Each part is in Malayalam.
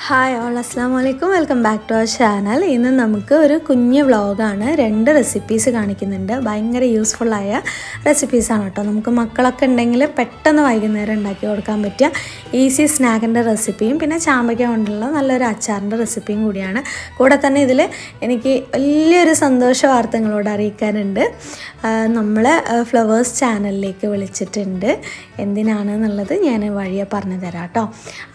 ഹായ് ഓൾ, അസ്സാം വലൈക്കും. Welcome back to our channel. ഇന്ന് നമുക്ക് ഒരു കുഞ്ഞ് വ്ളോഗാണ്. 2 റെസിപ്പീസ് കാണിക്കുന്നുണ്ട്. ഭയങ്കര യൂസ്ഫുള്ളായ റെസിപ്പീസാണ് കേട്ടോ. നമുക്ക് മക്കളൊക്കെ ഉണ്ടെങ്കിൽ പെട്ടെന്ന് വൈകുന്നേരം ഉണ്ടാക്കി കൊടുക്കാൻ പറ്റിയ ഈസി സ്നാക്കിൻ്റെ റെസിപ്പിയും പിന്നെ ചാമ്പയ്ക്ക കൊണ്ടുള്ള നല്ലൊരു അച്ചാറിൻ്റെ റെസിപ്പിയും കൂടിയാണ്. കൂടെ തന്നെ ഇതിൽ എനിക്ക് വലിയൊരു സന്തോഷ വാർത്തകളോട് അറിയിക്കാനുണ്ട്. നമ്മൾ ഫ്ലവേഴ്സ് ചാനലിലേക്ക് വിളിച്ചിട്ടുണ്ട്. എന്തിനാണെന്നുള്ളത് ഞാൻ വഴിയെ പറഞ്ഞു തരാം കേട്ടോ.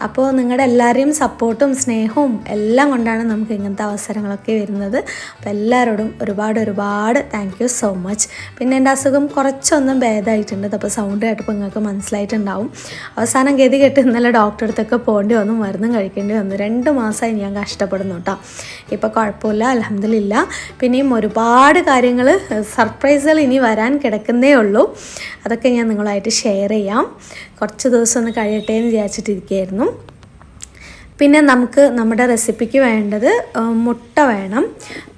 അപ്പോൾ നിങ്ങളുടെ എല്ലാവരെയും സപ്പോർട്ടും സ്നേഹവും എല്ലാം കൊണ്ടാണ് നമുക്ക് ഇങ്ങനത്തെ അവസരങ്ങളൊക്കെ വരുന്നത്. അപ്പോൾ എല്ലാവരോടും ഒരുപാട് താങ്ക് യു സോ മച്ച്. പിന്നെ എൻ്റെ അസുഖം കുറച്ചൊന്നും ഭേദമായിട്ടുണ്ട്. അപ്പോൾ സൗണ്ട് കേട്ടപ്പോൾ നിങ്ങൾക്ക് മനസ്സിലായിട്ടുണ്ടാവും. അവസാനം ഗതി കെട്ട് ഇന്നലെ ഡോക്ടറെ അടുത്തൊക്കെ പോകേണ്ടി വന്നു, മരുന്നും കഴിക്കേണ്ടി വന്നു. 2 മാസമായി ഞാൻ കഷ്ടപ്പെടുന്നു കേട്ടോ. ഇപ്പോൾ കുഴപ്പമില്ല, അൽഹംദുലില്ലാ. പിന്നെയും ഒരുപാട് കാര്യങ്ങൾ സർപ്രൈസുകൾ ഇനി വരാൻ കിടക്കുന്നേ ഉള്ളൂ. അതൊക്കെ ഞാൻ നിങ്ങളുമായിട്ട് ഷെയർ ചെയ്യാം. കുറച്ച് ദിവസം ഒന്ന് കഴിയട്ടെ എന്ന് വിചാരിച്ചിട്ടിരിക്കുകയായിരുന്നു. പിന്നെ നമുക്ക് നമ്മുടെ റെസിപ്പിക്ക് വേണ്ടത് മുട്ട വേണം,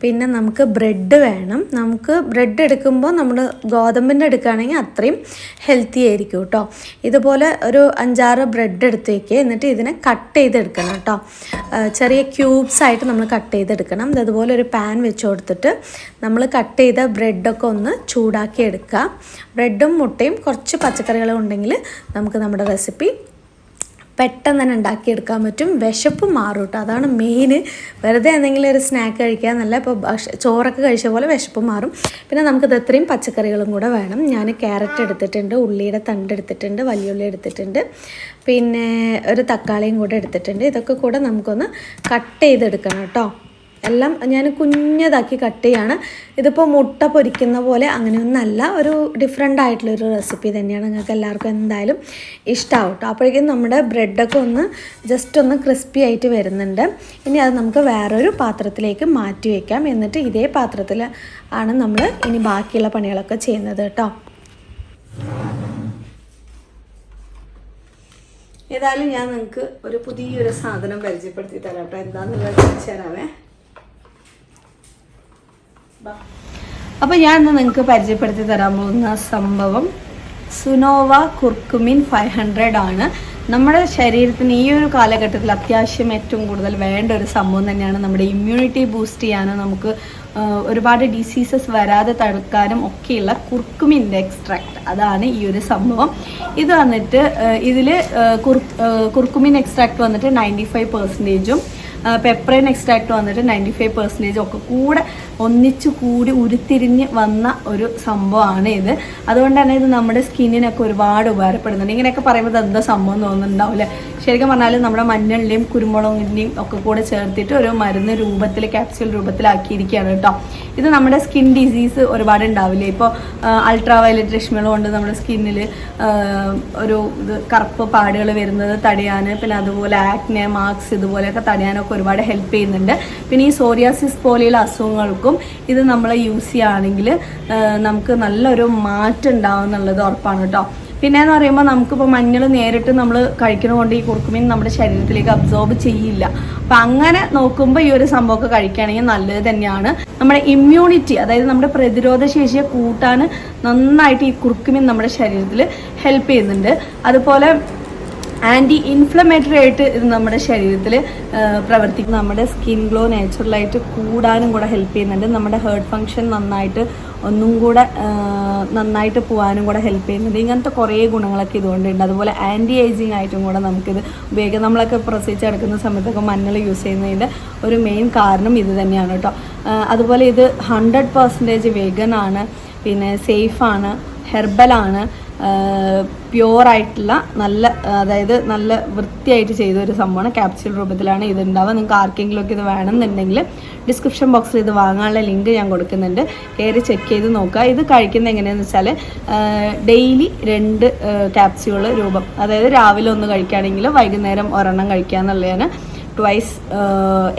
പിന്നെ നമുക്ക് ബ്രെഡ് വേണം. നമുക്ക് ബ്രെഡ് എടുക്കുമ്പോൾ നമ്മൾ ഗോതമ്പിൻ്റെ എടുക്കുകയാണെങ്കിൽ അത്രയും ഹെൽത്തി ആയിരിക്കും കേട്ടോ. ഇതുപോലെ ഒരു 5-6 ബ്രെഡ് എടുത്ത് വയ്ക്കുക. എന്നിട്ട് ഇതിനെ കട്ട് ചെയ്തെടുക്കണം കേട്ടോ. ചെറിയ ക്യൂബ്സ് ആയിട്ട് നമ്മൾ കട്ട് ചെയ്തെടുക്കണം. അതുപോലെ ഒരു പാൻ വെച്ച് കൊടുത്തിട്ട് നമ്മൾ കട്ട് ചെയ്ത ബ്രെഡൊക്കെ ഒന്ന് ചൂടാക്കി എടുക്കുക. ബ്രെഡും മുട്ടയും കുറച്ച് പച്ചക്കറികളും ഉണ്ടെങ്കിൽ നമുക്ക് നമ്മുടെ റെസിപ്പി പെട്ടെന്ന് തന്നെ ഉണ്ടാക്കിയെടുക്കാൻ പറ്റും. വിശപ്പ് മാറും കേട്ടോ, അതാണ് മെയിൻ. വെറുതെ എന്തെങ്കിലും ഒരു സ്നാക്ക് കഴിക്കുക എന്നല്ല, ഇപ്പോൾ ചോറൊക്കെ കഴിച്ച പോലെ വിശപ്പ് മാറും. പിന്നെ നമുക്കിത് ഇത്രയും പച്ചക്കറികളും കൂടെ വേണം. ഞാൻ ക്യാരറ്റ് എടുത്തിട്ടുണ്ട്, ഉള്ളിയുടെ തണ്ട് എടുത്തിട്ടുണ്ട്, വലിയ ഉള്ളി എടുത്തിട്ടുണ്ട്, പിന്നെ ഒരു തക്കാളിയും കൂടെ എടുത്തിട്ടുണ്ട്. ഇതൊക്കെ കൂടെ നമുക്കൊന്ന് കട്ട് ചെയ്തെടുക്കണം കേട്ടോ. എല്ലാം ഞാൻ കുഞ്ഞതാക്കി കട്ട് ചെയ്യാണ്. ഇതിപ്പോൾ മുട്ട പൊരിക്കുന്ന പോലെ അങ്ങനെയൊന്നല്ല, ഒരു ഡിഫറെൻ്റ് ആയിട്ടുള്ളൊരു റെസിപ്പി തന്നെയാണ്. നിങ്ങൾക്ക് എല്ലാവർക്കും എന്തായാലും ഇഷ്ടമാവും കേട്ടോ. അപ്പോഴേക്കും നമ്മുടെ ബ്രെഡൊക്കെ ഒന്ന് ജസ്റ്റ് ഒന്ന് ക്രിസ്പി ആയിട്ട് വരുന്നുണ്ട്. ഇനി അത് നമുക്ക് വേറൊരു പാത്രത്തിലേക്ക് മാറ്റി വയ്ക്കാം. എന്നിട്ട് ഇതേ പാത്രത്തിൽ ആണ് നമ്മൾ ഇനി ബാക്കിയുള്ള പണികളൊക്കെ ചെയ്യുന്നത് കേട്ടോ. ഏതായാലും ഞാൻ നിങ്ങൾക്ക് ഒരു പുതിയൊരു സാധനം പരിചയപ്പെടുത്തി തരാം കേട്ടോ. എന്താണെന്നുള്ളത് ചോദിച്ചു തരാമേ. അപ്പോൾ ഞാൻ ഇന്ന് നിങ്ങൾക്ക് പരിചയപ്പെടുത്തി തരാൻ പോകുന്ന സംഭവം സുനോവ curcumin 500 ആണ്. നമ്മുടെ ശരീരത്തിന് ഈ ഒരു കാലഘട്ടത്തിൽ അത്യാവശ്യം ഏറ്റവും കൂടുതൽ വേണ്ട ഒരു സംഭവം തന്നെയാണ്. നമ്മുടെ ഇമ്മ്യൂണിറ്റി ബൂസ്റ്റ് ചെയ്യാനും നമുക്ക് ഒരുപാട് ഡിസീസസ് വരാതെ തടുക്കാനും ഒക്കെയുള്ള കുർക്കുമിൻ്റെ എക്സ്ട്രാക്ട്, അതാണ് ഈ ഒരു സംഭവം. ഇത് വന്നിട്ട് ഇതിൽ കുർക്കുമിൻ എക്സ്ട്രാക്ട് വന്നിട്ട് 95%, പെപ്പറൈൻ എക്സ്ട്രാക്ട് വന്നിട്ട് 95% ഒക്കെ കൂടെ ഒന്നിച്ചു കൂടി ഉരുത്തിരിഞ്ഞ് വന്ന ഒരു സംഭവമാണ് ഇത്. അതുകൊണ്ട് തന്നെ ഇത് നമ്മുടെ സ്കിന്നിനൊക്കെ ഒരുപാട് ഉപകാരപ്പെടുന്നുണ്ട്. ഇങ്ങനെയൊക്കെ പറയുമ്പോൾ എന്താ സംഭവം തോന്നുന്നുണ്ടാവില്ലേ? ശരിക്കും പറഞ്ഞാൽ നമ്മുടെ മഞ്ഞളിൻ്റെയും കുരുമുളകിൻ്റെയും ഒക്കെ കൂടെ ചേർത്തിട്ട് ഒരു മരുന്ന് രൂപത്തിൽ, ക്യാപ്സ്യൂൾ രൂപത്തിലാക്കിയിരിക്കുകയാണ് കേട്ടോ. ഇത് നമ്മുടെ സ്കിൻ ഡിസീസ് ഒരുപാട് ഉണ്ടാവില്ലേ? ഇപ്പോൾ അൾട്രാ വയലറ്റ് രശ്മികൾ കൊണ്ട് നമ്മുടെ സ്കിന്നിൽ ഒരു കറുപ്പ് പാടുകൾ വരുന്നത് തടയാൻ, പിന്നെ അതുപോലെ ആക്നെ മാർക്സ് ഇതുപോലെയൊക്കെ തടയാനൊക്കെ ഒരുപാട് ഹെൽപ്പ് ചെയ്യുന്നുണ്ട്. പിന്നെ ഈ സോറിയാസിസ് പോലെയുള്ള അസുഖങ്ങൾക്കും ഇത് നമ്മൾ യൂസ് ചെയ്യുകയാണെങ്കിൽ നമുക്ക് നല്ലൊരു മാറ്റം ഉണ്ടാവും എന്നുള്ളത് ഉറപ്പാണ് കേട്ടോ. പിന്നെയെന്ന് പറയുമ്പോൾ നമുക്കിപ്പോൾ മഞ്ഞൾ നേരിട്ട് നമ്മൾ കഴിക്കുന്നതുകൊണ്ട് ഈ കുർക്കുമിൻ നമ്മുടെ ശരീരത്തിലേക്ക് അബ്സോർബ് ചെയ്യില്ല. അപ്പം അങ്ങനെ നോക്കുമ്പോൾ ഈ ഒരു സംഭവമൊക്കെ കഴിക്കുകയാണെങ്കിൽ നല്ലത് തന്നെയാണ്. നമ്മുടെ ഇമ്മ്യൂണിറ്റി, അതായത് നമ്മുടെ പ്രതിരോധ ശേഷിയെ കൂട്ടാൻ നന്നായിട്ട് ഈ കുർക്കുമിൻ നമ്മുടെ ശരീരത്തിൽ ഹെൽപ്പ് ചെയ്യുന്നുണ്ട്. അതുപോലെ ആൻറ്റി ഇൻഫ്ലമേറ്ററി ആയിട്ട് ഇത് നമ്മുടെ ശരീരത്തിൽ പ്രവർത്തിക്കും. നമ്മുടെ സ്കിൻ ഗ്ലോ നാച്ചുറലായിട്ട് കൂടാനും കൂടെ ഹെൽപ്പ് ചെയ്യുന്നുണ്ട്. നമ്മുടെ ഹേർട്ട് ഫങ്ഷൻ ഒന്നും കൂടെ നന്നായിട്ട് പോകാനും കൂടെ ഹെൽപ്പ് ചെയ്യുന്നുണ്ട്. ഇങ്ങനത്തെ കുറേ ഗുണങ്ങളൊക്കെ ഇതുകൊണ്ടുണ്ട്. അതുപോലെ ആൻറ്റി ഏജിങ് ആയിട്ടും കൂടെ നമുക്കിത് ഉപയോഗിക്കാം. നമ്മളൊക്കെ പ്രസവിച്ചെടുക്കുന്ന സമയത്തൊക്കെ മഞ്ഞൾ യൂസ് ചെയ്യുന്നതിൻ്റെ ഒരു മെയിൻ കാരണം ഇത് തന്നെയാണ് കേട്ടോ. അതുപോലെ ഇത് 100% വെഗൻ ആണ്, പിന്നെ സേഫാണ്, ഹെർബലാണ്, പ്യുവറായിട്ടുള്ള അതായത് നല്ല വൃത്തിയായിട്ട് ചെയ്തൊരു സംഭവമാണ്. ക്യാപ്സ്യൂൾ രൂപത്തിലാണ് ഇത് ഉണ്ടാവുക. നിങ്ങൾക്ക് ആർക്കെങ്കിലുമൊക്കെ ഇത് വേണമെന്നുണ്ടെങ്കിൽ ഡിസ്ക്രിപ്ഷൻ ബോക്സിൽ ഇത് വാങ്ങാനുള്ള ലിങ്ക് ഞാൻ കൊടുക്കുന്നുണ്ട്. കയറി ചെക്ക് ചെയ്ത് നോക്കുക. ഇത് കഴിക്കുന്നത് എങ്ങനെയാണെന്ന് വെച്ചാൽ ഡെയിലി 2 ക്യാപ്സ്യൂൾ രൂപം, അതായത് രാവിലെ ഒന്ന് കഴിക്കുകയാണെങ്കിൽ വൈകുന്നേരം ഒരെണ്ണം കഴിക്കുക എന്നുള്ളതാണ്. ട്വൈസ്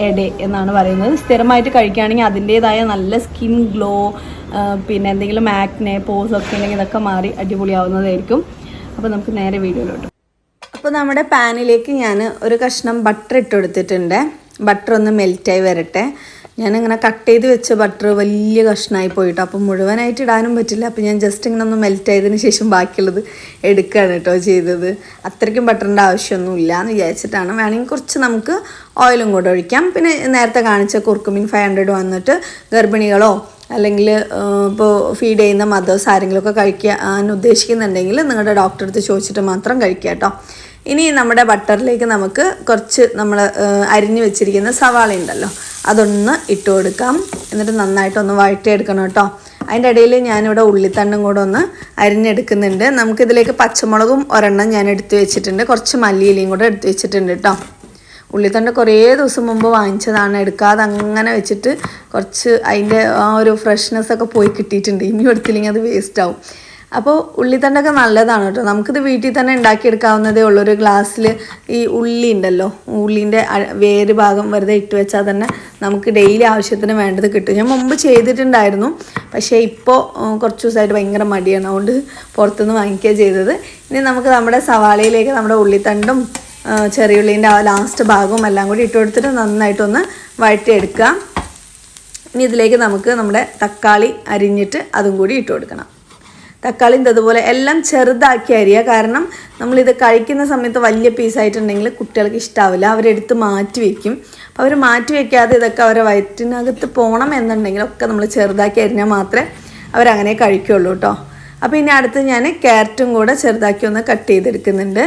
എ ഡേ എന്നാണ് പറയുന്നത്. സ്ഥിരമായിട്ട് കഴിക്കുകയാണെങ്കിൽ അതിൻ്റേതായ നല്ല സ്കിൻ ഗ്ലോ, പിന്നെ എന്തെങ്കിലും ആക്നെ പോസ് ഒക്കെ ഉണ്ടെങ്കിൽ ഇതൊക്കെ മാറി അടിപൊളിയാവുന്നതായിരിക്കും. അപ്പോൾ നമുക്ക് നേരെ വീഡിയോയിലോട്ട്. അപ്പോൾ നമ്മുടെ പാനിലേക്ക് ഞാൻ ഒരു കഷ്ണം ബട്ടർ ഇട്ട് കൊടുത്തിട്ടുണ്ട്. ബട്ടർ ഒന്ന് മെൽറ്റായി വരട്ടെ. ഞാനിങ്ങനെ കട്ട് ചെയ്ത് വെച്ച ബട്ടർ വലിയ കഷ്ണമായി പോയിട്ടോ, അപ്പം മുഴുവനായിട്ട് ഇടാനും പറ്റില്ല. അപ്പം ഞാൻ ജസ്റ്റ് ഇങ്ങനെ ഒന്ന് മെൽറ്റ് ആയതിന് ശേഷം ബാക്കിയുള്ളത് എടുക്കുകയാണ് കേട്ടോ ചെയ്തത്. അത്രയ്ക്കും ബട്ടറിൻ്റെ ആവശ്യമൊന്നുമില്ല എന്ന് വിചാരിച്ചിട്ടാണ്. വേണമെങ്കിൽ കുറച്ച് നമുക്ക് ഓയിലും കൂടെ ഒഴിക്കാം. പിന്നെ നേരത്തെ കാണിച്ച കുർക്കുമിൻ 500 വന്നിട്ട് ഗർഭിണികളോ അല്ലെങ്കിൽ ഇപ്പോൾ ഫീഡ് ചെയ്യുന്ന മദേഴ്സ് ആരെങ്കിലുമൊക്കെ കഴിക്കാൻ ഉദ്ദേശിക്കുന്നുണ്ടെങ്കിൽ നിങ്ങളുടെ ഡോക്ടറെ അടുത്ത് ചോദിച്ചിട്ട് മാത്രം കഴിക്കുക കേട്ടോ. ഇനി നമ്മുടെ ബട്ടറിലേക്ക് നമുക്ക് കുറച്ച് നമ്മൾ അരിഞ്ഞു വെച്ചിരിക്കുന്ന സവാള ഉണ്ടല്ലോ അതൊന്ന് ഇട്ട് കൊടുക്കാം. എന്നിട്ട് നന്നായിട്ടൊന്ന് വഴറ്റിയെടുക്കണം കേട്ടോ. അതിൻ്റെ ഇടയിൽ ഞാനിവിടെ ഉള്ളിത്തണ്ടും കൂടെ ഒന്ന് അരിഞ്ഞെടുക്കുന്നുണ്ട്. നമുക്കിതിലേക്ക് പച്ചമുളകും ഒരെണ്ണം ഞാൻ എടുത്ത് വെച്ചിട്ടുണ്ട്, കുറച്ച് മല്ലിയിലയും കൂടെ എടുത്ത് വെച്ചിട്ടുണ്ട് കേട്ടോ. ഉള്ളിത്തണ്ട് കുറേ ദിവസം മുമ്പ് വാങ്ങിച്ചതാണ്, എടുക്കാതെ അങ്ങനെ വെച്ചിട്ട് കുറച്ച് അതിൻ്റെ ആ ഒരു ഫ്രഷ്നെസ്സൊക്കെ പോയി കിട്ടിയിട്ടുണ്ട്. ഇനിയും എടുത്തില്ലെങ്കിൽ അത് വേസ്റ്റ് ആവും. അപ്പോൾ ഉള്ളിത്തണ്ടൊക്കെ നല്ലതാണ് കേട്ടോ. നമുക്കിത് വീട്ടിൽ തന്നെ ഉണ്ടാക്കിയെടുക്കാവുന്നതേ ഉള്ളൂ. ഒരു ഗ്ലാസ്സിൽ ഈ ഉള്ളി ഉണ്ടല്ലോ, ഉള്ളിൻ്റെ വേര് ഭാഗം വെറുതെ ഇട്ട് വെച്ചാൽ തന്നെ നമുക്ക് ഡെയിലി ആവശ്യത്തിന് വേണ്ടത് കിട്ടും. ഞാൻ മുമ്പ് ചെയ്തിട്ടുണ്ടായിരുന്നു, പക്ഷേ ഇപ്പോൾ കുറച്ച് ദിവസമായിട്ട് ഭയങ്കര മടിയാണ്, അതുകൊണ്ട് പുറത്തുനിന്ന് വാങ്ങിക്കുക ചെയ്തത്. ഇനി നമുക്ക് നമ്മുടെ സവാളയിലേക്ക് നമ്മുടെ ഉള്ളിത്തണ്ടും ചെറിയുള്ളീൻ്റെ ആ ലാസ്റ്റ് ഭാഗവും എല്ലാം കൂടി ഇട്ട് കൊടുത്തിട്ട് നന്നായിട്ടൊന്ന് വഴറ്റിയെടുക്കുക. ഇനി ഇതിലേക്ക് നമുക്ക് നമ്മുടെ തക്കാളി അരിഞ്ഞിട്ട് അതും കൂടി ഇട്ട് കൊടുക്കണം. തക്കാളി ഇതുപോലെ എല്ലാം ചെറുതാക്കി അരിയുക. കാരണം നമ്മളിത് കഴിക്കുന്ന സമയത്ത് വലിയ പീസായിട്ടുണ്ടെങ്കിൽ കുട്ടികൾക്ക് ഇഷ്ടാവില്ല, അവരെടുത്ത് മാറ്റി വയ്ക്കും. അപ്പോൾ അവർ മാറ്റി വയ്ക്കാതെ ഇതൊക്കെ അവരെ വയറ്റിനകത്ത് പോകണം എന്നുണ്ടെങ്കിലൊക്കെ നമ്മൾ ചെറുതാക്കി അരിഞ്ഞാൽ മാത്രമേ അവരങ്ങനെ കഴിക്കുകയുള്ളൂ കേട്ടോ. അപ്പോൾ ഇനി അടുത്ത് ഞാൻ ക്യാരറ്റും കൂടെ ചെറുതാക്കി ഒന്ന് കട്ട് ചെയ്തെടുക്കുന്നുണ്ട്.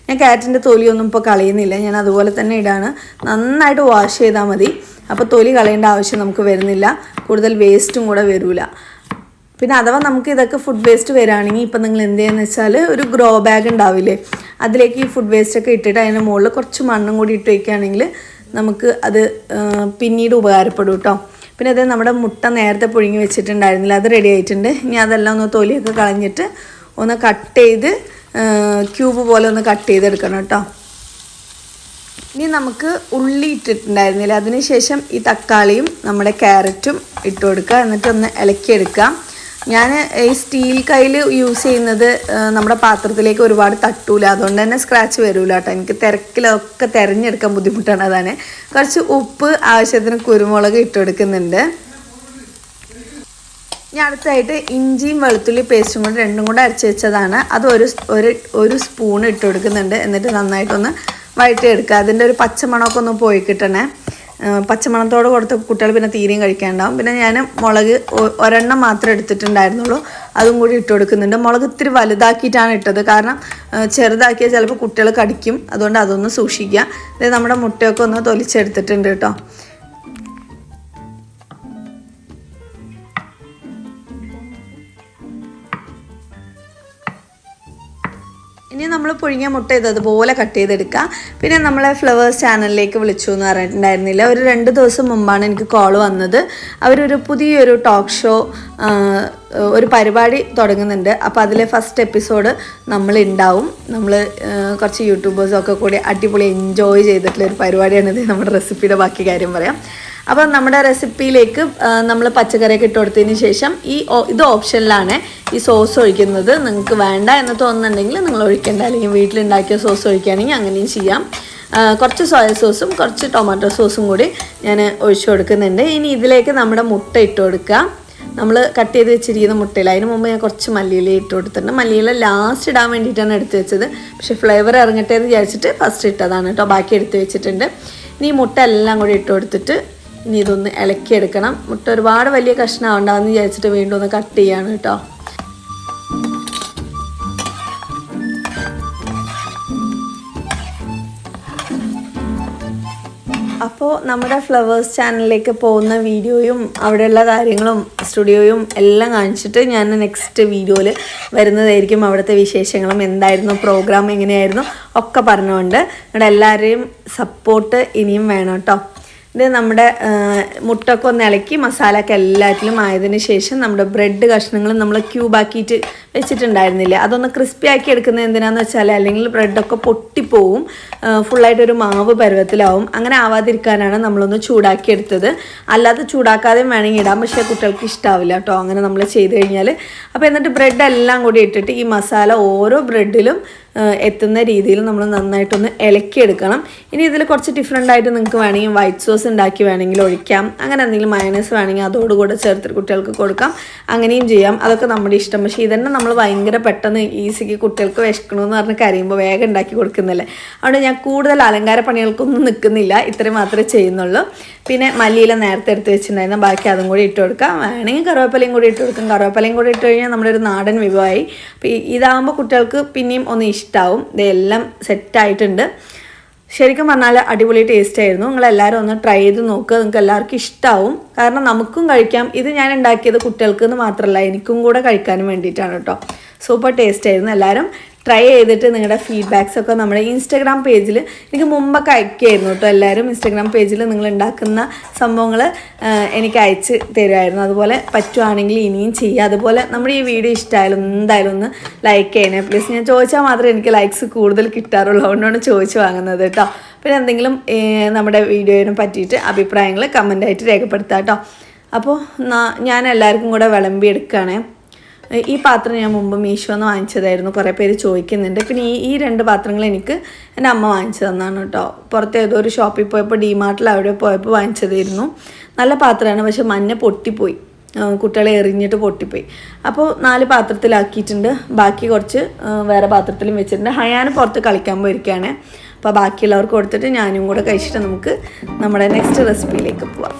ഞാൻ ക്യാരറ്റിൻ്റെ തൊലിയൊന്നും ഇപ്പോൾ കളയുന്നില്ല, ഞാൻ അതുപോലെ തന്നെ ഇടാണ്. നന്നായിട്ട് വാഷ് ചെയ്താൽ മതി, അപ്പോൾ തൊലി കളയേണ്ട ആവശ്യം നമുക്ക് വരുന്നില്ല, കൂടുതൽ വേസ്റ്റും കൂടെ വരില്ല. പിന്നെ അഥവാ നമുക്ക് ഇതൊക്കെ ഫുഡ് വേസ്റ്റ് വരികയാണെങ്കിൽ ഇപ്പം നിങ്ങൾ എന്ത് ചെയ്യുന്നത് വെച്ചാൽ ഒരു ഗ്രോ ബാഗ് ഉണ്ടാവില്ലേ, അതിലേക്ക് ഈ ഫുഡ് വേസ്റ്റൊക്കെ ഇട്ടിട്ട് അതിൻ്റെ മുകളിൽ കുറച്ച് മണ്ണും കൂടി ഇട്ട് വയ്ക്കുകയാണെങ്കിൽ നമുക്ക് അത് പിന്നീട് ഉപകാരപ്പെടും കേട്ടോ. പിന്നെ അത് നമ്മുടെ മുട്ട നേരത്തെ പുഴുങ്ങി വെച്ചിട്ടുണ്ടായിരുന്നില്ല, അത് റെഡി ആയിട്ടുണ്ട്. ഇനി അതെല്ലാം ഒന്ന് തൊലിയൊക്കെ കളഞ്ഞിട്ട് ഒന്ന് കട്ട് ചെയ്ത് ക്യൂബ് പോലെ ഒന്ന് കട്ട് ചെയ്തെടുക്കണം കേട്ടോ. ഇനി നമുക്ക് ഉള്ളി ഇട്ടിട്ടുണ്ടായിരുന്നില്ല, അതിന് ശേഷം ഈ തക്കാളിയും നമ്മുടെ ക്യാരറ്റും ഇട്ട് കൊടുക്കുക. എന്നിട്ടൊന്ന് ഇളക്കിയെടുക്കാം. ഞാൻ ഈ സ്റ്റീൽ കയ്യിൽ യൂസ് ചെയ്യുന്നത് നമ്മുടെ പാത്രത്തിലേക്ക് ഒരുപാട് തട്ടൂല, അതുകൊണ്ട് തന്നെ സ്ക്രാച്ച് വരില്ല കേട്ടോ. എനിക്ക് തിരക്കിലൊക്കെ തിരഞ്ഞെടുക്കാൻ ബുദ്ധിമുട്ടാണ്, അതാണ്. കുറച്ച് ഉപ്പ്, ആവശ്യത്തിന് കുരുമുളക് ഇട്ട് കൊടുക്കുന്നുണ്ട്. ഞാൻ അടുത്തായിട്ട് ഇഞ്ചിയും വെളുത്തുള്ളി പേസ്റ്റും കൂടെ രണ്ടും കൂടെ അരച്ച് വെച്ചതാണ്, അത് ഒരു സ്പൂൺ ഇട്ട് കൊടുക്കുന്നുണ്ട്. എന്നിട്ട് നന്നായിട്ടൊന്ന് വഴറ്റിയെടുക്കുക. അതിൻ്റെ ഒരു പച്ചമണമൊക്കെ ഒന്ന് പോയി കിട്ടണേ. പച്ചമണത്തോട് കൊടുത്ത കുട്ടികൾ പിന്നെ തീരെയും കഴിക്കാനുണ്ടാവും. പിന്നെ ഞാൻ മുളക് ഒരെണ്ണം മാത്രമേ എടുത്തിട്ടുണ്ടായിരുന്നുള്ളൂ, അതും കൂടി ഇട്ട് കൊടുക്കുന്നുണ്ട്. മുളക് ഇത്തിരി വലുതാക്കിയിട്ടാണ് ഇട്ടത്, കാരണം ചെറുതാക്കിയാൽ ചിലപ്പോൾ കുട്ടികൾ കടിക്കും, അതുകൊണ്ട് അതൊന്ന് സൂക്ഷിക്കുക. ഇത് നമ്മുടെ മുട്ടയൊക്കെ ഒന്ന് തൊലിച്ചെടുത്തിട്ടുണ്ട് കേട്ടോ. ഇനി നമ്മൾ പുഴുങ്ങിയ മുട്ട ഇതുപോലെ കട്ട് ചെയ്തെടുക്കുക. പിന്നെ നമ്മളെ ഫ്ലവേഴ്സ് ചാനലിലേക്ക് വിളിച്ചു എന്ന് പറഞ്ഞിട്ടുണ്ടായിരുന്നില്ല, ഒരു 2 ദിവസം മുമ്പാണ് എനിക്ക് കോൾ വന്നത്. അവരൊരു പുതിയൊരു ടോക്ക് ഷോ ഒരു പരിപാടി തുടങ്ങുന്നുണ്ട്. അപ്പോൾ അതിലെ ഫസ്റ്റ് എപ്പിസോഡ് നമ്മളുണ്ടാവും. നമ്മൾ കുറച്ച് യൂട്യൂബേഴ്സൊക്കെ കൂടി അടിപൊളി എൻജോയ് ചെയ്തിട്ടുള്ളൊരു പരിപാടിയാണിത്. നമ്മുടെ റെസിപ്പിയുടെ ബാക്കി കാര്യം പറയാം. അപ്പോൾ നമ്മുടെ റെസിപ്പിയിലേക്ക് നമ്മൾ പച്ചക്കറിയൊക്കെ ഇട്ട് കൊടുത്തതിന് ശേഷം ഇത് ഓപ്ഷനിലാണ് ഈ സോസ് ഒഴിക്കുന്നത്. നിങ്ങൾക്ക് വേണ്ട എന്ന് തോന്നുന്നുണ്ടെങ്കിൽ നിങ്ങൾ ഒഴിക്കേണ്ട, അല്ലെങ്കിൽ വീട്ടിലുണ്ടാക്കിയ സോസ് ഒഴിക്കുകയാണെങ്കിൽ അങ്ങനെയും ചെയ്യാം. കുറച്ച് സോയ സോസും കുറച്ച് ടൊമാറ്റോ സോസും കൂടി ഞാൻ ഒഴിച്ചു കൊടുക്കുന്നുണ്ട്. ഇനി ഇതിലേക്ക് നമ്മുടെ മുട്ട ഇട്ട് കൊടുക്കുക. നമ്മൾ കട്ട് ചെയ്ത് വെച്ചിരിക്കുന്ന മുട്ടയിൽ അതിന് മുമ്പ് ഞാൻ കുറച്ച് മല്ലിയില ഇട്ട് കൊടുത്തിട്ടുണ്ട്. മല്ലിയില ലാസ്റ്റ് ഇടാൻ വേണ്ടിയിട്ടാണ് എടുത്ത് വെച്ചത്, പക്ഷേ ഫ്ലേവർ ഇറങ്ങട്ടെ എന്ന് വിചാരിച്ചിട്ട് ഫസ്റ്റ് ഇട്ടതാണ് കേട്ടോ. ബാക്കി എടുത്ത് വെച്ചിട്ടുണ്ട്. ഇനി ഈ മുട്ട എല്ലാം കൂടി ഇട്ട് കൊടുത്തിട്ട് ഇനി ഇതൊന്ന് ഇളക്കിയെടുക്കണം. മുട്ട ഒരുപാട് വലിയ കഷ്ണം ഉണ്ടാവുമെന്ന് വിചാരിച്ചിട്ട് വീണ്ടും ഒന്ന് കട്ട് ചെയ്യാണ് കേട്ടോ. അപ്പോൾ നമ്മുടെ ഫ്ലവേഴ്സ് ചാനലിലേക്ക് പോകുന്ന വീഡിയോയും അവിടെയുള്ള കാര്യങ്ങളും സ്റ്റുഡിയോയും എല്ലാം കാണിച്ചിട്ട് ഞാൻ നെക്സ്റ്റ് വീഡിയോയിൽ വരുന്നതായിരിക്കും. അവിടുത്തെ വിശേഷങ്ങളും എന്തായിരുന്നു, പ്രോഗ്രാം എങ്ങനെയായിരുന്നു ഒക്കെ പറഞ്ഞുകൊണ്ട് നിങ്ങളുടെ എല്ലാവരെയും സപ്പോർട്ട് ഇനിയും വേണം കേട്ടോ. ഇത് നമ്മുടെ മുട്ടൊക്കെ ഒന്ന് ഇളക്കി മസാലയൊക്കെ എല്ലാറ്റിലും ആയതിനു ശേഷം നമ്മുടെ ബ്രെഡ് കഷ്ണങ്ങൾ നമ്മൾ ക്യൂബാക്കിയിട്ട് വെച്ചിട്ടുണ്ടായിരുന്നില്ലേ, അതൊന്ന് ക്രിസ്പി ആക്കി എടുക്കുന്നത് എന്തിനാന്ന് വെച്ചാൽ അല്ലെങ്കിൽ ബ്രെഡൊക്കെ പൊട്ടിപ്പോവും, ഫുള്ളായിട്ടൊരു മാവ് പരുവത്തിലാവും. അങ്ങനെ ആവാതിരിക്കാനാണ് നമ്മളൊന്ന് ചൂടാക്കി എടുത്തത്. അല്ലാതെ ചൂടാക്കാതെയും വേണമെങ്കിൽ ഇടാം, പക്ഷേ കുട്ടികൾക്ക് ഇഷ്ടാവില്ല കേട്ടോ അങ്ങനെ നമ്മൾ ചെയ്ത് കഴിഞ്ഞാൽ. അപ്പോൾ എന്നിട്ട് ബ്രെഡ് എല്ലാം കൂടി ഇട്ടിട്ട് ഈ മസാല ഓരോ ബ്രെഡിലും എത്തുന്ന രീതിയിൽ നമ്മൾ നന്നായിട്ടൊന്ന് ഇളക്കിയെടുക്കണം. ഇനി ഇതിൽ കുറച്ച് ഡിഫറെൻ്റ് ആയിട്ട് നിങ്ങൾക്ക് വേണമെങ്കിൽ വൈറ്റ് സോസ് ഉണ്ടാക്കി വേണമെങ്കിൽ ഒഴിക്കാം. അങ്ങനെ എന്തെങ്കിലും മയണൈസ് വേണമെങ്കിൽ അതോടുകൂടെ ചേർത്തിട്ട് കുട്ടികൾക്ക് കൊടുക്കാം. അങ്ങനെയും ചെയ്യാം. അതൊക്കെ നമ്മുടെ ഇഷ്ടം. പക്ഷേ ഇതന്നെ നമ്മൾ ഭയങ്കര പെട്ടെന്ന് ഈസിക്ക് കുട്ടികൾക്ക് വിശക്കണമെന്ന് പറഞ്ഞ് കരയുമ്പോൾ വേഗം ഉണ്ടാക്കി കൊടുക്കുന്നില്ലേ. അതുകൊണ്ട് ഞാൻ കൂടുതൽ അലങ്കാര പണികൾക്കൊന്നും നിൽക്കുന്നില്ല. ഇത്രയും മാത്രമേ ചെയ്യുന്നുള്ളൂ. പിന്നെ മല്ലിയില നേരത്തെ എടുത്ത് വെച്ചിട്ടുണ്ടായിരുന്നു. ബാക്കി അതും കൂടി ഇട്ട് കൊടുക്കാം. വേണമെങ്കിൽ കറിവേപ്പിലയും കൂടി ഇട്ട് കൊടുക്കും. കറിവേപ്പിലയും കൂടി ഇട്ട് കഴിഞ്ഞാൽ നമ്മുടെ ഒരു നാടൻ വിഭവമായി. അപ്പോൾ ഇതാകുമ്പോൾ കുട്ടികൾക്ക് പിന്നെയും ഒന്ന് ഇഷ്ടമാവും. ഇതെല്ലാം സെറ്റായിട്ടുണ്ട്. ശരിക്കും പറഞ്ഞാൽ അടിപൊളി ടേസ്റ്റ് ആയിരുന്നു. നിങ്ങളെല്ലാവരും ഒന്ന് ട്രൈ ചെയ്ത് നോക്കുക. നിങ്ങൾക്ക് എല്ലാവർക്കും ഇഷ്ടമാവും. കാരണം നമുക്കും കഴിക്കാം. ഇത് ഞാൻ ഉണ്ടാക്കിയത് കുട്ടികൾക്ക് എന്ന് മാത്രമല്ല എനിക്കും കൂടെ കഴിക്കാനും വേണ്ടിയിട്ടാണ് കേട്ടോ. സൂപ്പർ ടേസ്റ്റ് ആയിരുന്നു. എല്ലാവരും ട്രൈ ചെയ്തിട്ട് നിങ്ങളുടെ ഫീഡ്ബാക്സ് ഒക്കെ നമ്മുടെ ഇൻസ്റ്റാഗ്രാം പേജിൽ എനിക്ക് മുമ്പൊക്കെ അയക്കുകയായിരുന്നു കേട്ടോ. എല്ലാവരും ഇൻസ്റ്റാഗ്രാം പേജിൽ നിങ്ങൾ ഉണ്ടാക്കുന്ന സംഭവങ്ങൾ എനിക്ക് അയച്ച് തരുമായിരുന്നു. അതുപോലെ പറ്റുവാണെങ്കിൽ ഇനിയും ചെയ്യുക. അതുപോലെ നമ്മുടെ ഈ വീഡിയോ ഇഷ്ടമായാലും എന്തായാലും ഒന്ന് ലൈക്ക് ചെയ്യണേ പ്ലീസ്. ഞാൻ ചോദിച്ചാൽ മാത്രമേ എനിക്ക് ലൈക്സ് കൂടുതൽ കിട്ടാറുള്ളൂ. അതുകൊണ്ടാണ് ചോദിച്ച് വാങ്ങുന്നത് കേട്ടോ. പിന്നെ എന്തെങ്കിലും നമ്മുടെ വീഡിയോയിനെ പറ്റിയിട്ട് അഭിപ്രായങ്ങൾ കമൻ്റായിട്ട് രേഖപ്പെടുത്താം കേട്ടോ. അപ്പോൾ ഞാൻ എല്ലാവർക്കും കൂടെ വിളമ്പിയെടുക്കുകയാണേ. ഈ പാത്രം ഞാൻ മുമ്പ് മീഷോന്ന് വാങ്ങിച്ചതായിരുന്നു. കുറേ പേര് ചോദിക്കുന്നുണ്ട്. പിന്നെ ഈ 2 പാത്രങ്ങൾ എനിക്ക് എൻ്റെ അമ്മ വാങ്ങിച്ചു തന്നാണ് കേട്ടോ. പുറത്ത് ഏതോ ഒരു ഷോപ്പിൽ പോയപ്പോൾ ഡിമാർട്ടിൽ അവിടെ പോയപ്പോൾ വാങ്ങിച്ചതായിരുന്നു. നല്ല പാത്രമാണ്. പക്ഷെ മഞ്ഞ പൊട്ടിപ്പോയി. കുട്ടികളെ എറിഞ്ഞിട്ട് പൊട്ടിപ്പോയി. അപ്പോൾ 4 പാത്രത്തിലാക്കിയിട്ടുണ്ട്. ബാക്കി കുറച്ച് വേറെ പാത്രത്തിലും വെച്ചിട്ടുണ്ട്. ഹയാൻ പുറത്ത് കളിക്കാൻ പോയിരിക്കുകയാണ്. അപ്പോൾ ബാക്കിയുള്ളവർക്ക് കൊടുത്തിട്ട് ഞാനും കൂടെ കഴിച്ചിട്ട് നമുക്ക് നമ്മുടെ നെക്സ്റ്റ് റെസിപ്പിയിലേക്ക് പോവാം.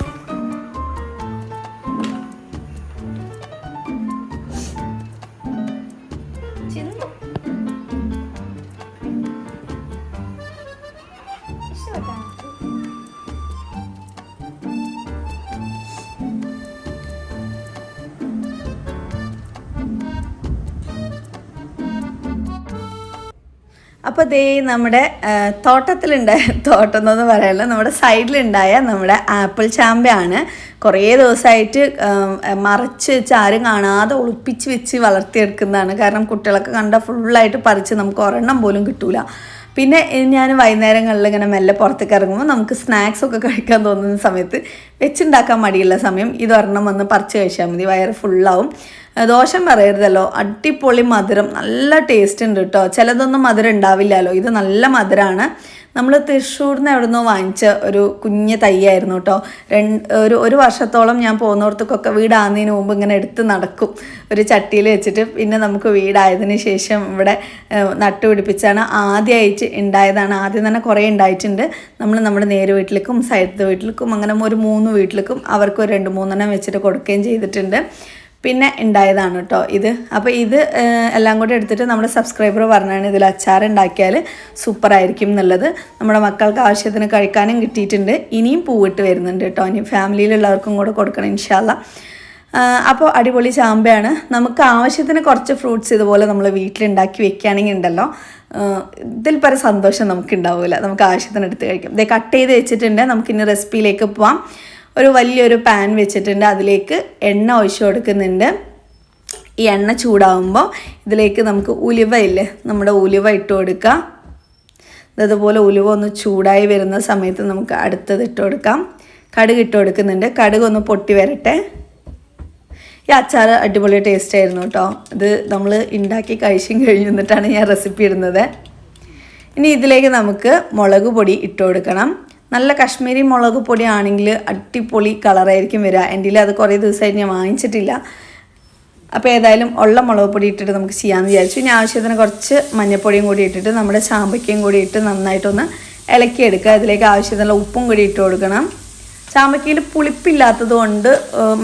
അപ്പോൾ ദേ നമ്മുടെ തോട്ടത്തിലുണ്ടായ തോട്ടം എന്നൊന്നും പറയാനില്ല, നമ്മുടെ സൈഡിലുണ്ടായ നമ്മുടെ ആപ്പിൾ ചാമ്പയാണ്. കുറേ ദിവസമായിട്ട് മറച്ച് വെച്ച് ആരും കാണാതെ ഒളിപ്പിച്ച് വെച്ച് വളർത്തിയെടുക്കുന്നതാണ്. കാരണം കുട്ടികളൊക്കെ കണ്ടാൽ ഫുള്ളായിട്ട് പറിച്ച് നമുക്ക് ഒരെണ്ണം പോലും കിട്ടൂല. പിന്നെ ഞാൻ വൈകുന്നേരങ്ങളിൽ ഇങ്ങനെ മെല്ലെ പുറത്തേക്ക് ഇറങ്ങുമ്പോൾ നമുക്ക് സ്നാക്സൊക്കെ കഴിക്കാൻ തോന്നുന്ന സമയത്ത് വെച്ചുണ്ടാക്കാൻ മടിയുള്ള സമയം ഇതൊരെണ്ണം വന്ന് പറിച്ച് കഴിച്ചാൽ മതി. വയറ് ഫുള്ളാവും. ദോഷം പറയരുതല്ലോ, അടിപൊളി മധുരം, നല്ല ടേസ്റ്റ് ഉണ്ട് കേട്ടോ. ചിലതൊന്നും മധുരം ഉണ്ടാവില്ലല്ലോ, ഇത് നല്ല മധുരമാണ്. നമ്മൾ തൃശ്ശൂരിൽ നിന്ന് എവിടെ നിന്നോ വാങ്ങിച്ച ഒരു കുഞ്ഞ് തൈയായിരുന്നു കേട്ടോ. ഒരു വർഷത്തോളം ഞാൻ പോകുന്നിടത്തേക്കൊക്കെ വീടാകുന്നതിന് മുമ്പ് ഇങ്ങനെ എടുത്ത് നടക്കും ഒരു ചട്ടിയിൽ വെച്ചിട്ട്. പിന്നെ നമുക്ക് വീടായതിന് ശേഷം ഇവിടെ നട്ടുപിടിപ്പിച്ചാണ്. ആദ്യമായിട്ട് ഉണ്ടായതാണ്. ആദ്യം തന്നെ കുറേ ഉണ്ടായിട്ടുണ്ട്. നമ്മൾ നമ്മുടെ നേരെ വീട്ടിലേക്കും സൈഡത്തെ വീട്ടിലേക്കും അങ്ങനെ ഒരു 3 വീട്ടിലേക്കും അവർക്ക് ഒരു 2-3 വെച്ചിട്ട് കൊടുക്കുകയും ചെയ്തിട്ടുണ്ട്. പിന്നെ ഉണ്ടായതാണ് കേട്ടോ ഇത്. അപ്പോൾ ഇത് എല്ലാം കൂടി എടുത്തിട്ട് നമ്മുടെ സബ്സ്ക്രൈബർ പറഞ്ഞാണ് ഇതിൽ അച്ചാർ ഉണ്ടാക്കിയാൽ സൂപ്പറായിരിക്കും എന്നുള്ളത്. നമ്മുടെ മക്കൾക്ക് ആവശ്യത്തിന് കഴിക്കാനും കിട്ടിയിട്ടുണ്ട്. ഇനിയും പൂവിട്ട് വരുന്നുണ്ട് കേട്ടോ. ഇനി ഫാമിലിയിലുള്ളവർക്കും കൂടെ കൊടുക്കണം ഇൻഷാ അല്ലാ. അപ്പോൾ അടിപൊളി ചാമ്പയാണ്. നമുക്ക് ആവശ്യത്തിന് കുറച്ച് ഫ്രൂട്ട്സ് ഇതുപോലെ നമ്മൾ വീട്ടിലുണ്ടാക്കി വെക്കുകയാണെങ്കിൽ ഉണ്ടല്ലോ, ഇതിൽ പല സന്തോഷം നമുക്ക് ഉണ്ടാവില്ല. നമുക്ക് ആവശ്യത്തിന് എടുത്ത് കഴിക്കാം. ഇത് കട്ട് ചെയ്ത് വെച്ചിട്ടുണ്ട്. നമുക്കിനി റെസിപ്പിയിലേക്ക് പോവാം. ഒരു വലിയൊരു പാൻ വെച്ചിട്ടുണ്ട്. അതിലേക്ക് എണ്ണ ഒഴിച്ച് കൊടുക്കുന്നുണ്ട്. ഈ എണ്ണ ചൂടാകുമ്പോൾ ഇതിലേക്ക് നമുക്ക് ഉലുവ ഇല്ലേ, നമ്മുടെ ഉലുവ ഇട്ട് കൊടുക്കാം. അതുപോലെ ഉലുവ ഒന്ന് ചൂടായി വരുന്ന സമയത്ത് നമുക്ക് അടുത്തത് ഇട്ട് കൊടുക്കാം. കടുക് ഇട്ട് കൊടുക്കുന്നുണ്ട്. കടുക് ഒന്ന് പൊട്ടി വരട്ടെ. ഈ അച്ചാർ അടിപൊളി ടേസ്റ്റ് ആയിരുന്നു കേട്ടോ. ഇത് നമ്മൾ ഉണ്ടാക്കി കഴിച്ചും കഴിഞ്ഞിട്ടാണ് ഞാൻ റെസിപ്പി ഇടുന്നത്. ഇനി ഇതിലേക്ക് നമുക്ക് മുളക് പൊടി ഇട്ട് കൊടുക്കണം. നല്ല കശ്മീരി മുളക് പൊടി ആണെങ്കിൽ അടിപൊളി കളറായിരിക്കും വരിക. എൻ്റെ അത് കുറേ ദിവസമായിട്ട് ഞാൻ വാങ്ങിച്ചിട്ടില്ല. അപ്പോൾ ഏതായാലും ഉള്ള മുളക് പൊടി ഇട്ടിട്ട് നമുക്ക് ചെയ്യാമെന്ന് വിചാരിച്ചു. ഇനി ആവശ്യത്തിന് കുറച്ച് മഞ്ഞൾപ്പൊടിയും കൂടി ഇട്ടിട്ട് നമ്മുടെ ചാമ്പയ്ക്കയും കൂടി ഇട്ട് നന്നായിട്ടൊന്ന് ഇളക്കിയെടുക്കുക. ഇതിലേക്ക് ആവശ്യത്തിനുള്ള ഉപ്പും കൂടി ഇട്ട് കൊടുക്കണം. ചാമ്പയ്ക്കയിൽ പുളിപ്പില്ലാത്തത് കൊണ്ട്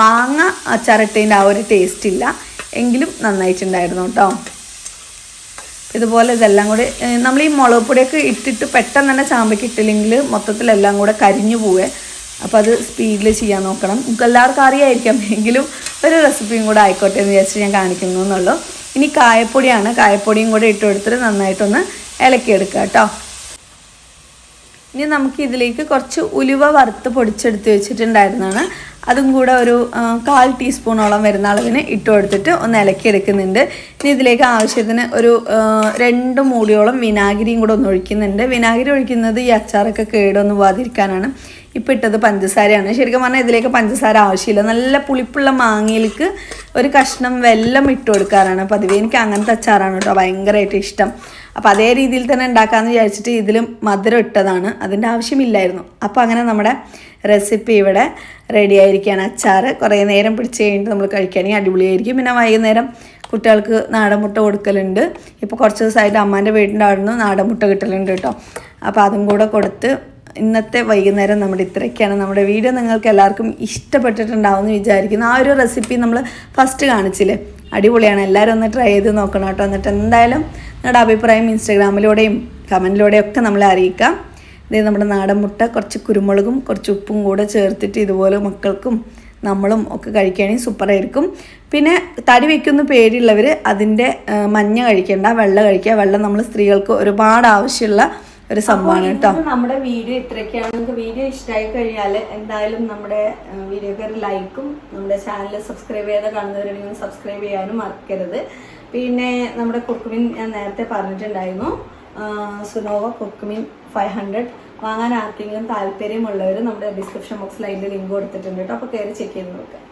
മാങ്ങ അച്ചാറിട്ടതിൻ്റെ ആ ഒരു ടേസ്റ്റ് ഇല്ല, എങ്കിലും നന്നായിട്ടുണ്ടായിരുന്നു കേട്ടോ. ഇതുപോലെ ഇതെല്ലാം കൂടി നമ്മൾ ഈ മുളക് പൊടിയൊക്കെ ഇട്ടിട്ട് പെട്ടെന്ന് തന്നെ ചാമ്പയ്ക്ക് ഇട്ടില്ലെങ്കിൽ മൊത്തത്തിലെല്ലാം കൂടെ കരിഞ്ഞു പോവേ. അപ്പോൾ അത് സ്പീഡിൽ ചെയ്യാൻ നോക്കണം. നമുക്ക് എല്ലാവർക്കും അറിയായിരിക്കാം, എങ്കിലും ഒരു റെസിപ്പിയും കൂടെ ആയിക്കോട്ടെ എന്ന് വിചാരിച്ച് ഞാൻ കാണിക്കുന്നു എന്നുള്ളൂ. ഇനി കായപ്പൊടിയാണ്. കായപ്പൊടിയും കൂടെ ഇട്ട് കൊടുത്തിട്ട് നന്നായിട്ടൊന്ന് ഇളക്കിയെടുക്കുക കേട്ടോ. ഇനി നമുക്ക് ഇതിലേക്ക് കുറച്ച് ഉലുവ വറുത്ത് പൊടിച്ചെടുത്ത് വെച്ചിട്ടുണ്ടായിരുന്നതാണ്. അതും കൂടെ ഒരു 1/4 ടീസ്പൂണോളം വരുന്ന അളവിന് ഇട്ട് കൊടുത്തിട്ട് ഒന്ന് ഇളക്കിയെടുക്കുന്നുണ്ട്. ഇനി ഇതിലേക്ക് ആവശ്യത്തിന് ഒരു 2 മൂടിയോളം വിനാഗിരിയും കൂടെ ഒന്ന് ഒഴിക്കുന്നുണ്ട്. വിനാഗിരി ഒഴിക്കുന്നത് ഈ അച്ചാറൊക്കെ കേടൊന്നും പോകാതിരിക്കാനാണ്. ഇപ്പം ഇട്ടത് പഞ്ചസാരയാണ്. ശരിക്കും പറഞ്ഞാൽ ഇതിലേക്ക് പഞ്ചസാര ആവശ്യമില്ല. നല്ല പുളിപ്പുള്ള മാങ്ങയിലേക്ക് ഒരു കഷ്ണം വെല്ലം ഇട്ട് കൊടുക്കാറാണ് പതിവ്. എനിക്ക് അങ്ങനത്തെ അച്ചാറാണ് കേട്ടോ ഭയങ്കരമായിട്ട് ഇഷ്ടം. അപ്പോൾ അതേ രീതിയിൽ തന്നെ ഉണ്ടാക്കാമെന്ന് വിചാരിച്ചിട്ട് ഇതിലും മധുരം ഇട്ടതാണ്, അതിൻ്റെ ആവശ്യമില്ലായിരുന്നു. അപ്പോൾ അങ്ങനെ നമ്മുടെ റെസിപ്പി ഇവിടെ റെഡി ആയിരിക്കുകയാണ്. അച്ചാർ കുറേ നേരം പിടിച്ച് കഴിഞ്ഞിട്ട് നമ്മൾ കഴിക്കുകയാണെങ്കിൽ അടിപൊളിയായിരിക്കും. പിന്നെ വൈകുന്നേരം കുട്ടികൾക്ക് നാടൻ മുട്ട കൊടുക്കലുണ്ട്. ഇപ്പോൾ കുറച്ച് ദിവസമായിട്ട് അമ്മാൻ്റെ വീടിൻ്റെ അവിടെ നിന്ന് നാടൻ മുട്ട കിട്ടലുണ്ട് കേട്ടോ. അപ്പോൾ അതും കൂടെ കൊടുത്ത് ഇന്നത്തെ വൈകുന്നേരം നമ്മുടെ ഇത്രയൊക്കെയാണ്. നമ്മുടെ വീഡിയോ നിങ്ങൾക്ക് എല്ലാവർക്കും ഇഷ്ടപ്പെട്ടിട്ടുണ്ടാവും എന്ന് വിചാരിക്കുന്നു. ആ ഒരു റെസിപ്പി നമ്മൾ ഫസ്റ്റ് കാണിച്ചില്ലേ, അടിപൊളിയാണ്. എല്ലാവരും ഒന്ന് ട്രൈ ചെയ്ത് നോക്കണം കേട്ടോ. എന്നിട്ട് എന്തായാലും നിങ്ങളുടെ അഭിപ്രായം ഇൻസ്റ്റാഗ്രാമിലൂടെയും കമൻറ്റിലൂടെയും ഒക്കെ നമ്മളെ അറിയിക്കാം. ഇത് നമ്മുടെ നാടൻ മുട്ട കുറച്ച് കുരുമുളകും കുറച്ച് ഉപ്പും കൂടെ ചേർത്തിട്ട് ഇതുപോലെ മക്കൾക്കും നമ്മളും ഒക്കെ കഴിക്കുകയാണെങ്കിൽ സൂപ്പറായിരിക്കും. പിന്നെ തടി വയ്ക്കുന്ന പേടിയുള്ളവർ അതിൻ്റെ മഞ്ഞ കഴിക്കേണ്ട, വെള്ള കഴിക്കുക. വെള്ളം നമ്മൾ സ്ത്രീകൾക്ക് ഒരുപാട് ആവശ്യമുള്ള ഒരു സംഭവമാണ് കേട്ടോ. നമ്മുടെ വീഡിയോ ഇത്രയൊക്കെയാണ്. നിങ്ങൾക്ക് വീഡിയോ ഇഷ്ടമായി കഴിഞ്ഞാൽ എന്തായാലും നമ്മുടെ വീഡിയോക്ക് ഒരു ലൈക്കും, നമ്മുടെ ചാനൽ സബ്സ്ക്രൈബ് ചെയ്യാതെ കാണുന്നവരുണ്ടെങ്കിൽ സബ്സ്ക്രൈബ് ചെയ്യാനും മറക്കരുത്. പിന്നെ നമ്മുടെ കുർക്കുമിൻ ഞാൻ നേരത്തെ പറഞ്ഞിട്ടുണ്ടായിരുന്നു, സുനോവ കുർക്കുമിൻ 500 വാങ്ങാൻ ആർക്കെങ്കിലും താല്പര്യമുള്ളവർ നമ്മുടെ ഡിസ്ക്രിപ്ഷൻ ബോക്സിൽ അതിൻ്റെ ലിങ്ക് കൊടുത്തിട്ടുണ്ട് കേട്ടോ. അപ്പോൾ കയറി ചെക്ക് ചെയ്ത് നോക്കാം.